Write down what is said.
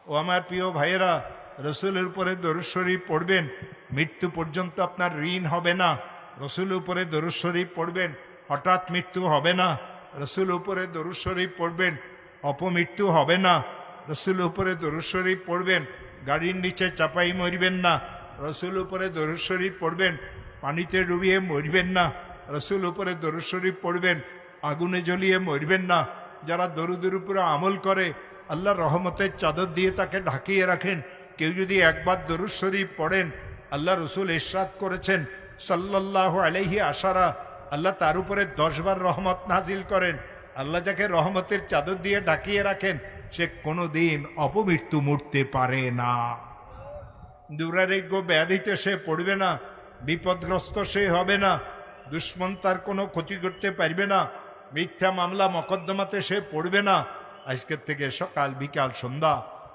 ও আমার প্রিয় ভাইয়েরা, রসুলের উপরে দরুদ শরীফ পড়বেন, মৃত্যু পর্যন্ত আপনার ঋণ হবে না। রসুলের উপরে দরুদ শরীফ পড়বেন, হঠাৎ মৃত্যু হবে না। রসুলের উপরে দরুদ শরীফ পড়বেন, অপমৃত্যু হবে না। রসুলের উপরে দরুদ শরীফ পড়বেন, গাড়ির নিচে চাপাই মরবেন না। রসুলের উপরে দরুদ শরীফ পড়বেন, পানিতে ডুবিয়ে মরবেন না। রসুলের উপরে দরুদ শরীফ পড়বেন, আগুনে জ্বলিয়ে মরবেন না। যারা দরুদের উপরে আমল করে, আল্লাহর রহমতের চাদর দিয়ে তাকে ঢাকিয়ে রাখেন। কেউ যদি একবার দরুদ শরীফ পড়েন, আল্লাহ রসুল ইরশাদ করেছেন সাল্লাল্লাহু আলাইহি আশারা, আল্লাহ তার উপরে 10 বার রহমত নাজিল করেন। আল্লাহ যাকে রহমতের চাদর দিয়ে ঢাকিয়ে রাখেন, সে কোনোদিন অপমৃত্যু মরতে পারে না। দুরারোগ্য ব্যাধিতে সে পড়বে না, বিপদগ্রস্ত সে হবে না, দুশ্মন তার কোনো ক্ষতি করতে পারবে না, মিথ্যা মামলা মকদ্দমাতে সে পড়বে না। আজকের থেকে সকাল বিকাল সন্ধ্যা